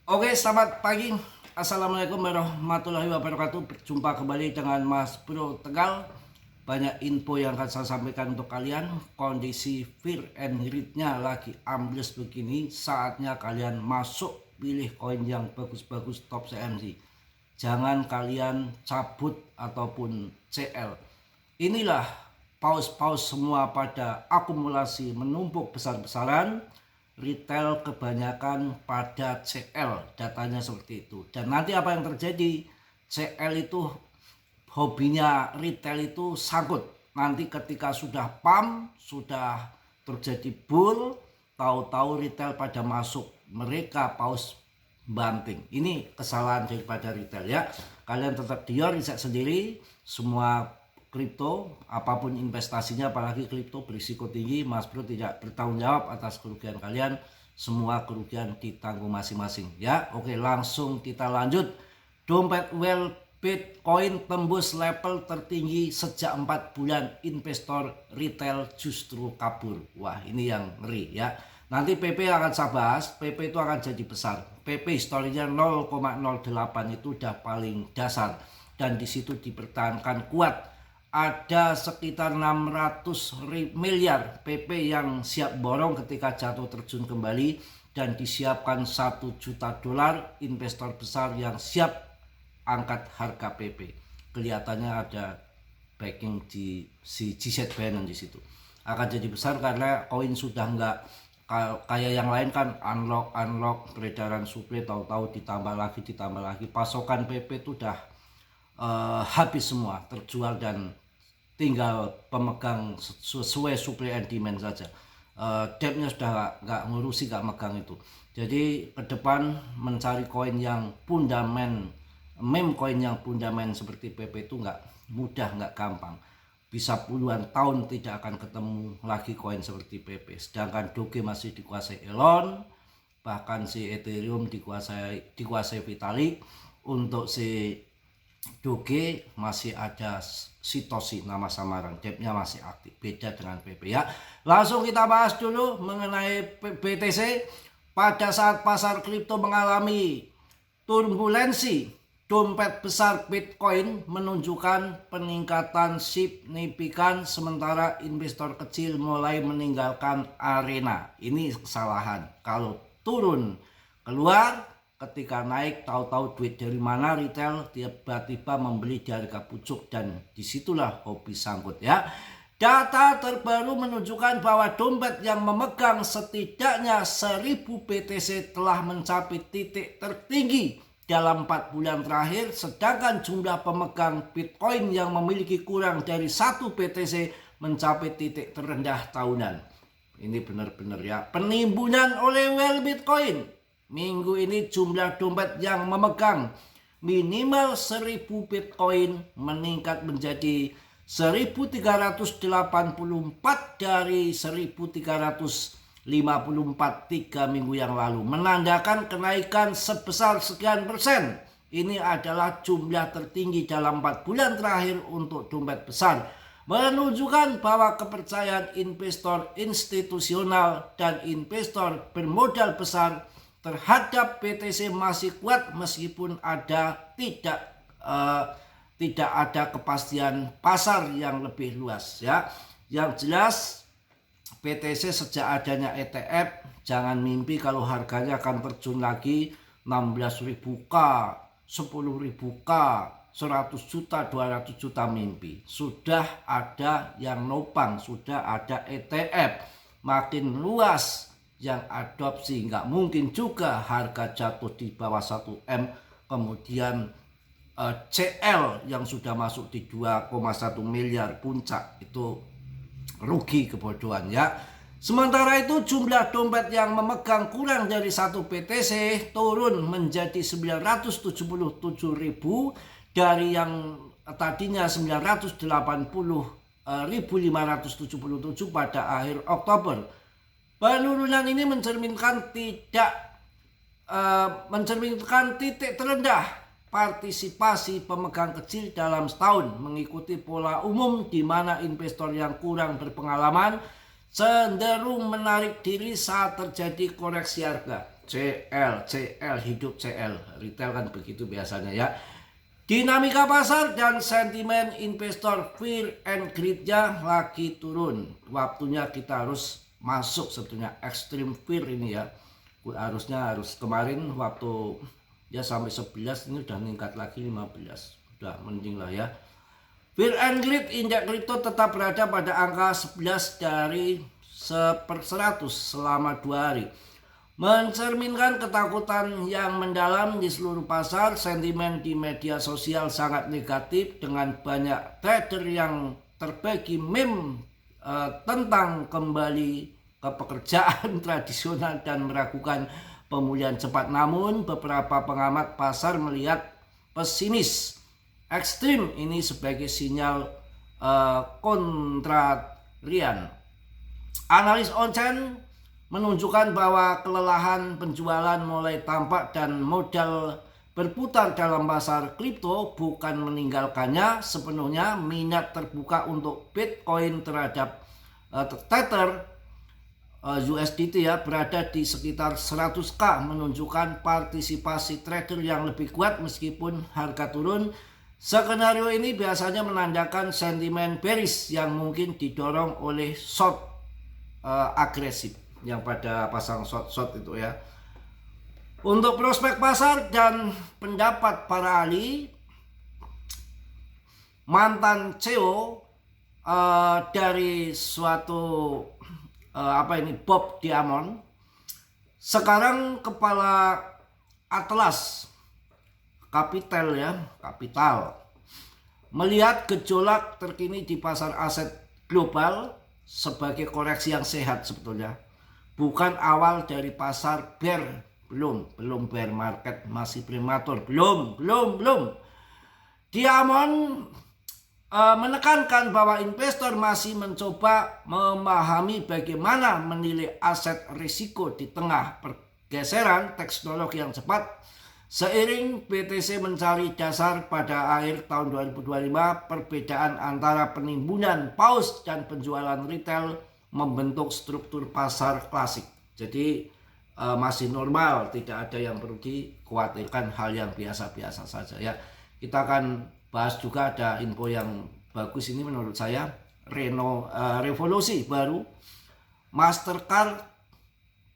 Oke, selamat pagi. Assalamualaikum warahmatullahi wabarakatuh. Berjumpa kembali dengan Mas Bro Tegal. Banyak info yang akan saya sampaikan untuk kalian. Kondisi fear and greed-nya lagi ambles begini. Saatnya kalian masuk, pilih koin yang bagus-bagus top CMC. Jangan kalian cabut ataupun CL. Inilah paus-paus semua pada akumulasi menumpuk besar-besaran. Retail kebanyakan pada CL, datanya seperti itu. Dan nanti apa yang terjadi, CL itu hobinya retail itu sangkut. Nanti ketika sudah pump, sudah terjadi bull, tahu-tahu retail pada masuk, mereka paus banting. Ini kesalahan daripada retail ya. Kalian tetap dior, riset sendiri. Semua kripto, apapun investasinya, apalagi kripto berisiko tinggi, Mas Bro tidak bertanggung jawab atas kerugian kalian. Semua kerugian ditanggung masing-masing ya. Oke, langsung kita lanjut. Dompet well Bitcoin tembus level tertinggi sejak 4 bulan. Investor retail justru kabur. Wah, ini yang ngeri ya. Nanti PP akan saya bahas. PP itu akan jadi besar. PP historinya 0,08 itu udah paling dasar, dan di situ dipertahankan kuat. Ada sekitar 600 miliar PP yang siap borong ketika jatuh terjun kembali, dan disiapkan 1 juta dolar investor besar yang siap angkat harga PP. Kelihatannya ada backing di si GZ Binance di situ. Akan jadi besar karena koin sudah nggak kayak yang lain kan unlock peredaran supply, tahu-tahu ditambah lagi. Pasokan PP itu udah habis semua, terjual, dan tinggal pemegang sesuai supply and demand saja. Debtnya sudah nggak ngurusi, nggak megang itu. Jadi ke depan mencari koin yang fundament, meme koin yang fundament seperti PP itu nggak mudah, nggak gampang. Bisa puluhan tahun tidak akan ketemu lagi koin seperti PP. Sedangkan Doge masih dikuasai Elon, bahkan si Ethereum dikuasai Vitalik. Untuk si Doge masih ada Satoshi nama samaran, debtnya masih aktif, beda dengan PP ya. Langsung kita bahas dulu mengenai BTC. Pada saat pasar kripto mengalami turbulensi, dompet besar Bitcoin menunjukkan peningkatan signifikan, sementara investor kecil mulai meninggalkan arena. Ini kesalahan. Kalau turun keluar, ketika naik tahu-tahu duit dari mana, retail tiba-tiba membeli di harga pucuk, dan disitulah hobi sangkut ya. Data terbaru menunjukkan bahwa dompet yang memegang setidaknya 1000 BTC telah mencapai titik tertinggi dalam 4 bulan terakhir, sedangkan jumlah pemegang Bitcoin yang memiliki kurang dari 1 BTC mencapai titik terendah tahunan. Ini benar-benar ya, penimbunan oleh well Bitcoin. Minggu ini jumlah dompet yang memegang minimal 1000 Bitcoin meningkat menjadi 1384 dari 1354 3 minggu yang lalu, menandakan kenaikan sebesar sekian persen. Ini adalah jumlah tertinggi dalam 4 bulan terakhir untuk dompet besar, menunjukkan bahwa kepercayaan investor institusional dan investor bermodal besar terhadap BTC masih kuat, meskipun tidak ada kepastian pasar yang lebih luas ya. Yang jelas BTC sejak adanya ETF, jangan mimpi kalau harganya akan terjun lagi 16.000K, 10.000K, 100 juta, 200 juta, mimpi. Sudah ada yang nopang, sudah ada ETF makin luas yang adopsi. Nggak mungkin juga harga jatuh di bawah 1M, kemudian CL yang sudah masuk di 2,1 miliar puncak, itu rugi, kebodohan ya. Sementara itu jumlah dompet yang memegang kurang dari 1 BTC turun menjadi 977.000 dari yang tadinya 980.577 pada akhir Oktober. Penurunan ini mencerminkan titik terendah partisipasi pemegang kecil dalam setahun, mengikuti pola umum di mana investor yang kurang berpengalaman cenderung menarik diri saat terjadi koreksi harga. CL hidup CL, retail kan begitu biasanya ya. Dinamika pasar dan sentimen investor fear and greed-nya lagi turun. Waktunya kita harus masuk sebetulnya extreme fear ini ya. Harus kemarin waktu ya sampai 11 ini udah meningkat lagi 15. Udah mending lah ya. Fear and greed indeks kripto tetap berada pada angka 11 dari 1/100 selama 2 hari. Mencerminkan ketakutan yang mendalam di seluruh pasar. Sentimen di media sosial sangat negatif dengan banyak trader yang terbagi meme tentang kembali ke pekerjaan tradisional dan meragukan pemulihan cepat. Namun beberapa pengamat pasar melihat pesimis ekstrim ini sebagai sinyal kontrarian. Analis on-chain menunjukkan bahwa kelelahan penjualan mulai tampak dan modal berputar dalam pasar kripto bukan meninggalkannya sepenuhnya. Minat terbuka untuk Bitcoin terhadap Tether USDT ya berada di sekitar 100k, menunjukkan partisipasi trader yang lebih kuat meskipun harga turun. Skenario ini biasanya menandakan sentimen bearish yang mungkin didorong oleh short agresif yang pada pasang short itu ya. Untuk prospek pasar dan pendapat para ahli, mantan CEO dari suatu Bob Diamond, sekarang kepala Atlas Capital, melihat gejolak terkini di pasar aset global sebagai koreksi yang sehat sebetulnya, bukan awal dari pasar bear. Belum bear market, masih prematur, belum. Diamond menekankan bahwa investor masih mencoba memahami bagaimana menilai aset risiko di tengah pergeseran teknologi yang cepat. Seiring BTC mencari dasar pada akhir tahun 2025, perbedaan antara penimbunan paus dan penjualan retail membentuk struktur pasar klasik. Jadi masih normal, tidak ada yang perlu dikhawatirkan, hal yang biasa-biasa saja ya. Kita akan bahas juga ada info yang bagus ini menurut saya, revolusi baru Mastercard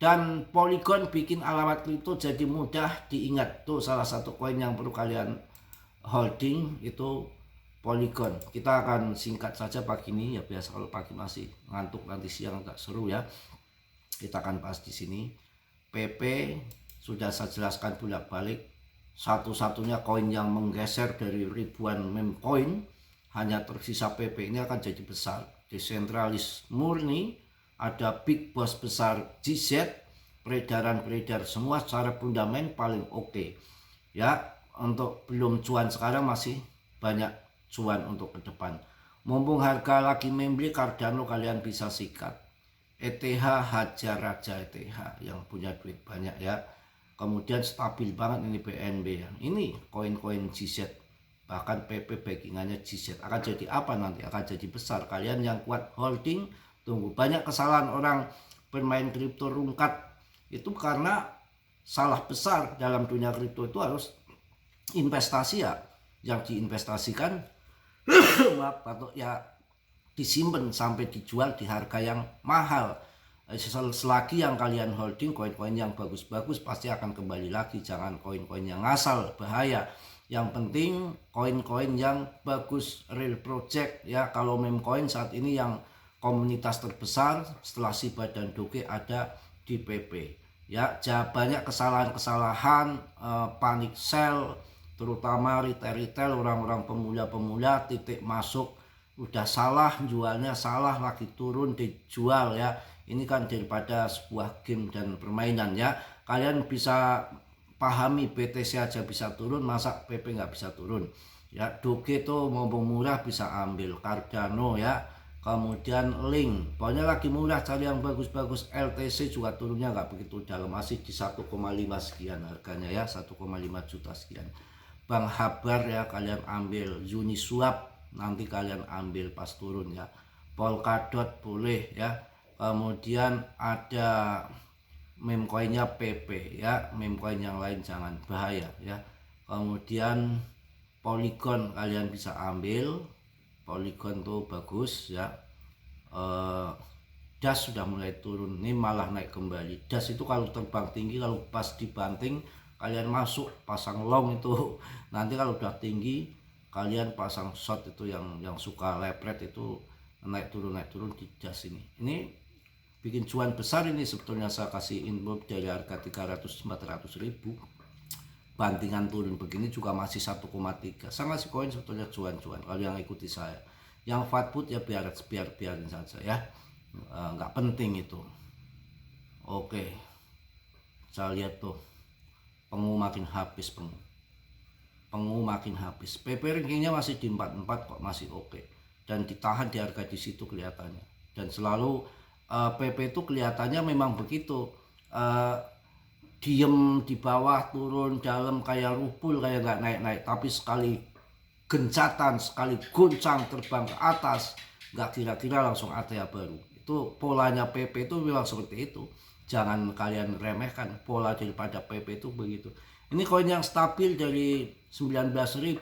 dan Polygon bikin alamat kripto jadi mudah diingat. Tuh salah satu koin yang perlu kalian holding itu Polygon. Kita akan singkat saja pagi ini ya, biasa kalau pagi masih ngantuk, nanti siang agak seru ya. Kita akan bahas di sini. PP sudah saya jelaskan bolak-balik. Satu-satunya koin yang menggeser dari ribuan meme coin, hanya tersisa PP. Ini akan jadi besar. Desentralis murni. Ada big boss besar GZ, peredaran semua secara fundamental paling oke. Ya, untuk belum cuan sekarang masih banyak cuan untuk ke depan. Mumpung harga lagi membeli, Cardano kalian bisa sikat. ETH Hajar Raja ETH yang punya duit banyak ya. Kemudian stabil banget ini BNB ya. Ini koin-koin GZ. Bahkan PP backingannya GZ. Akan jadi apa nanti? Akan jadi besar. Kalian yang kuat holding, tunggu. Banyak kesalahan orang bermain kripto rungkat itu karena salah besar dalam dunia kripto. Itu harus investasi ya, yang diinvestasikan maaf, atau ya disimpan sampai dijual di harga yang mahal. Selagi yang kalian holding koin-koin yang bagus-bagus pasti akan kembali lagi. Jangan koin-koin yang ngasal, bahaya. Yang penting koin-koin yang bagus, real project ya. Kalau meme coin saat ini yang komunitas terbesar setelah Shiba dan Doge ada di PP ya. Banyak kesalahan panic sell, terutama retail orang-orang pemula titik masuk udah salah, jualnya salah, lagi turun dijual ya. Ini kan daripada sebuah game dan permainan ya. Kalian bisa pahami BTC aja bisa turun, masa PP nggak bisa turun ya. Doge tuh mumpung murah bisa ambil. Cardano ya, kemudian Link, pokoknya lagi murah, cari yang bagus-bagus. LTC juga turunnya nggak begitu dalam, masih di 1,5 sekian harganya ya, 1,5 juta sekian. Bank Habar ya kalian ambil. Uniswap nanti kalian ambil pas turun ya. Polkadot boleh ya. Kemudian ada meme coinnya PP ya, meme coin yang lain jangan, bahaya ya. Kemudian Polygon kalian bisa ambil, Polygon tuh bagus ya. Das sudah mulai turun, ini malah naik kembali. Das itu kalau terbang tinggi, kalau pas dibanting kalian masuk pasang long itu nanti kalau udah tinggi kalian pasang short itu yang suka lepret itu naik turun di das ini. Ini bikin cuan besar ini sebetulnya. Saya kasih info dari harga 300-400 ribu, bantingan turun begini juga masih 1,3. Saya ngasih koin sebetulnya cuan-cuan kalau yang ikuti saya. Yang fat put ya biarin saja ya, nggak penting itu. Oke, saya lihat tuh pengu makin habis, pengu makin habis. PP rankingnya masih di 44 kok, masih oke, dan ditahan di harga di situ kelihatannya. Dan selalu PP itu kelihatannya memang begitu, diem di bawah, turun dalam kayak rupul, kayak nggak naik-naik. Tapi sekali gencatan, sekali goncang terbang ke atas, nggak kira-kira langsung ATA baru. Itu polanya PP itu memang seperti itu. Jangan kalian remehkan pola daripada PP itu begitu. Ini koin yang stabil dari 19.000